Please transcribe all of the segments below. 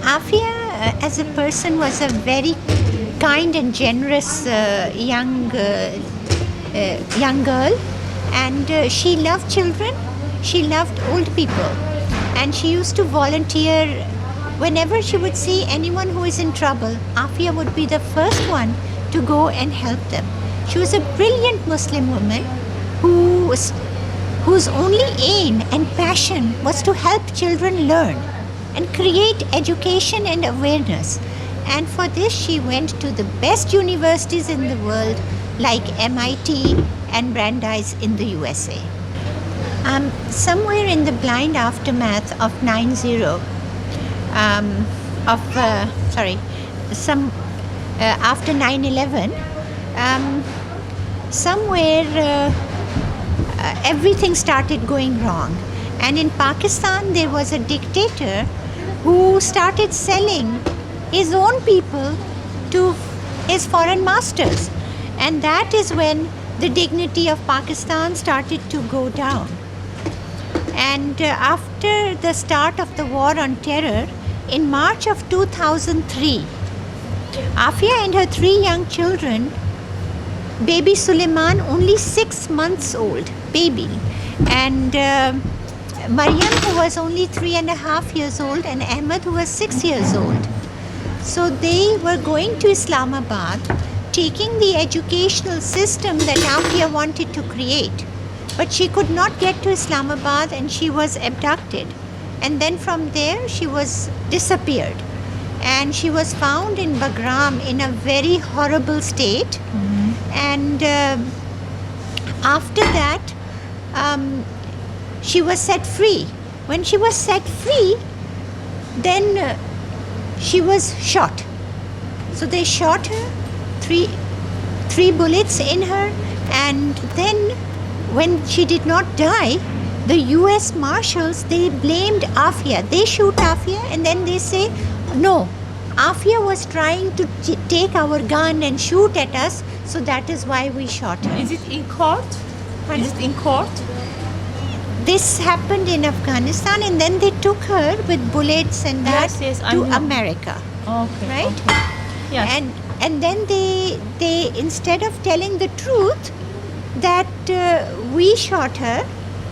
Afia, as a person, was a very kind and generous young girl, and she loved children. She loved old people, and she used to volunteer. Whenever she would see anyone who is in trouble, Afia would be the first one to go and help them. She was a brilliant Muslim woman whose only aim and passion was to help children learn and create education and awareness. And for this, she went to the best universities in the world, like MIT and Brandeis in the USA. Somewhere in the blind aftermath of 9/0, after 9/11, somewhere everything started going wrong. And in Pakistan, there was a dictator who started selling his own people to his foreign masters. And that is when the dignity of Pakistan started to go down. And after the start of the war on terror, in March of 2003, Afia and her 3 young children, baby Suleiman, only 6 months old, baby, and Maryam, who was only 3.5 years old, and Ahmed, who was 6 years old. So they were going to Islamabad, taking the educational system that Afia wanted to create. But she could not get to Islamabad, and she was abducted. And then from there, she was disappeared. And she was found in Bagram in a very horrible state. And after that, she was set free. When she was set free, then she was shot. So they shot her, three bullets in her, and then when she did not die, the US Marshals, they blamed Afia. They shoot Afia, and then they say, no, Afia was trying to take our gun and shoot at us, so that is why we shot her. Is it in court? Pardon? Is it in court? This happened in Afghanistan, and then they took her with bullets and that Yes, I to know. America. Okay. Right? Okay. Yes. And then they instead of telling the truth that we shot her,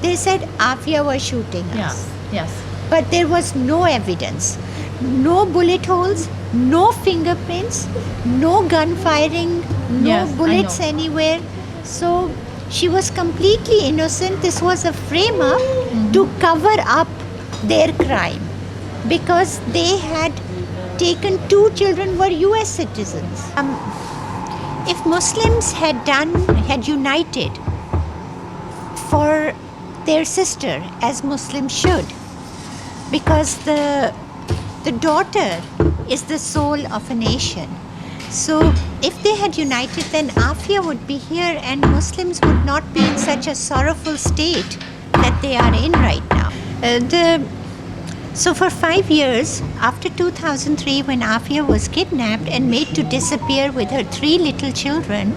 they said Afia was shooting us. Yes. Yes. But there was no evidence, no bullet holes, no fingerprints, no gun firing, no Yes, I bullets know. anywhere. So she was completely innocent. This was a frame up to cover up their crime, because they had taken 2 children were US citizens. If Muslims had united for their sister, as Muslims should, because the daughter is the soul of a nation. So if they had united, then Afia would be here, and Muslims would not be in such a sorrowful state that they are in right now. So for 5 years, after 2003, when Afia was kidnapped and made to disappear with her 3 little children,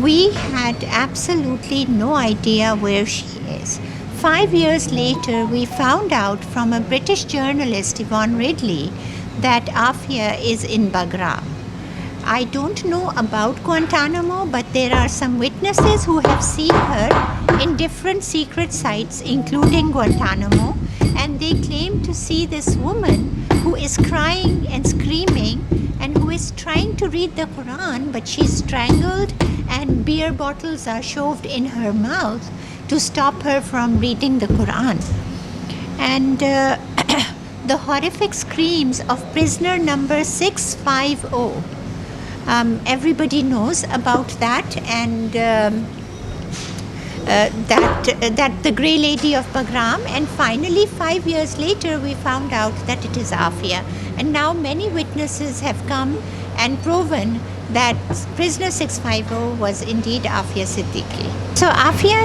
we had absolutely no idea where she is. 5 years later, we found out from a British journalist, Yvonne Ridley, that Afia is in Bagram. I don't know about Guantanamo, but there are some witnesses who have seen her in different secret sites, including Guantanamo, and they claim to see this woman who is crying and screaming and who is trying to read the Quran, but she's strangled and beer bottles are shoved in her mouth to stop her from reading the Quran. And the horrific screams of prisoner number 650. Everybody knows about that, and that the Grey Lady of Bagram. And finally, 5 years later, we found out that it is Afia. And now many witnesses have come and proven that prisoner 650 was indeed Afiyet Sıddıki. So Afia,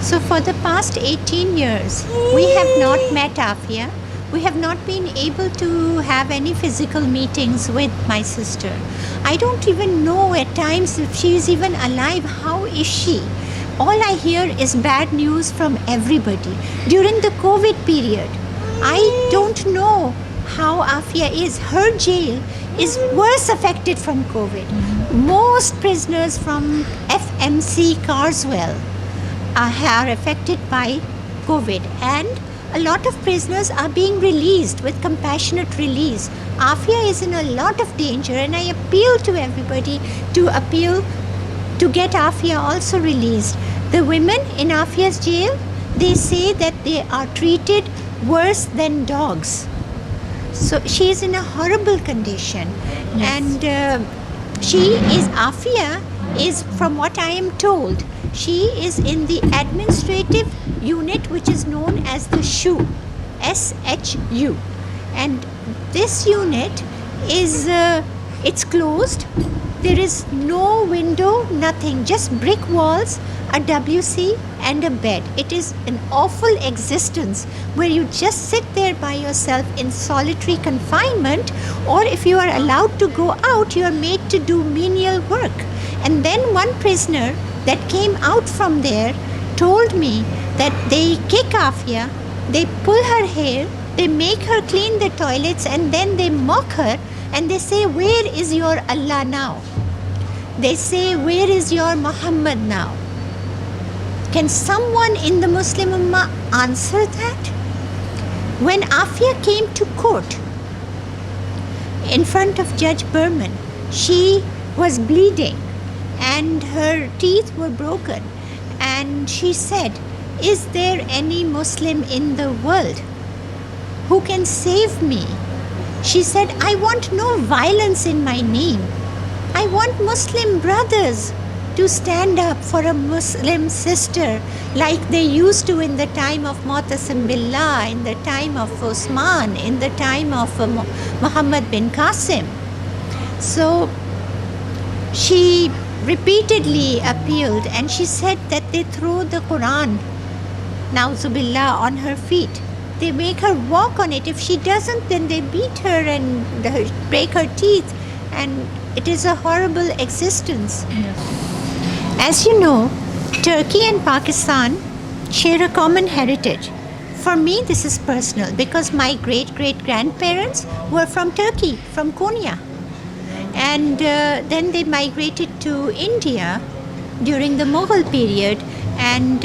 so for the past 18 years, we have not met Afia. We have not been able to have any physical meetings with my sister. I don't even know at times if she is even alive. How is she? All I hear is bad news from everybody. During the COVID period, I don't know how Afia is. Her jail is worse affected from COVID. Most prisoners from FMC Carswell are affected by COVID, and a lot of prisoners are being released with compassionate release. Afia is in a lot of danger, and I appeal to everybody to get Afia also released. The women in Afia's jail, they say that they are treated worse than dogs. So she is in a horrible condition. Yes. And Afia is, from what I am told, she is in the administrative unit which is known as the SHU, SHU. And this unit is, it's closed. There is no window, nothing, just brick walls, a WC and a bed. It is an awful existence where you just sit there by yourself in solitary confinement, or if you are allowed to go out, you are made to do menial work. And then one prisoner that came out from there told me that they kick Afia, they pull her hair, they make her clean the toilets, and then they mock her and they say, "Where is your Allah now?" They say, "Where is your Muhammad now?" Can someone in the Muslim Ummah answer that? When Afia came to court in front of Judge Berman, she was bleeding and her teeth were broken. And she said, "Is there any Muslim in the world who can save me?" She said, "I want no violence in my name. I want Muslim brothers to stand up for a Muslim sister like they used to in the time of Mu'tasim Billah, in the time of Osman, in the time of Muhammad bin Qasim." So she repeatedly appealed, and she said that they throw the Quran, Nauzubillah, on her feet. They make her walk on it. If she doesn't, then they beat her and break her teeth. And it is a horrible existence. Yes. As you know, Turkey and Pakistan share a common heritage. For me, this is personal because my great-great-grandparents were from Turkey, from Konya. And then they migrated to India during the Mughal period. And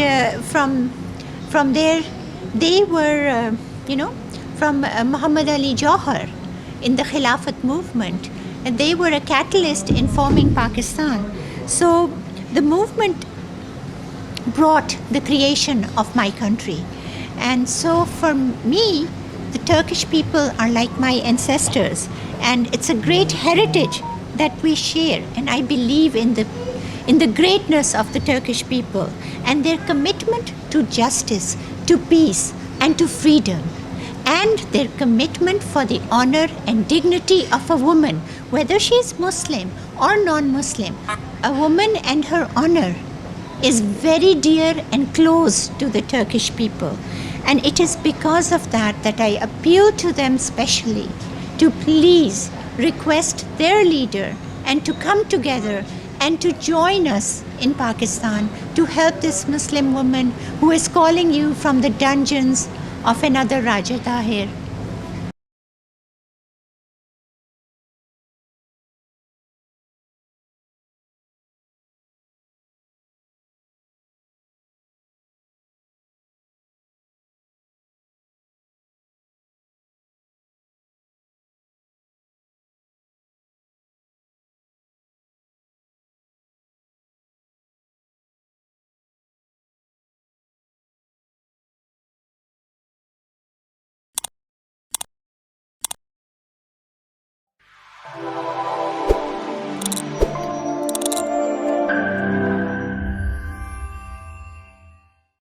from there, they were, from Muhammad Ali Jauhar in the Khilafat movement. And they were a catalyst in forming Pakistan. So the movement brought the creation of my country. And so for me, the Turkish people are like my ancestors. And it's a great heritage that we share. And I believe in the greatness of the Turkish people and their commitment to justice, to peace, and to freedom. And their commitment for the honor and dignity of a woman, whether she is Muslim or non-Muslim. A woman and her honor is very dear and close to the Turkish people. And it is because of that that I appeal to them specially to please request their leader and to come together and to join us in Pakistan to help this Muslim woman who is calling you from the dungeons of another Raja Tahir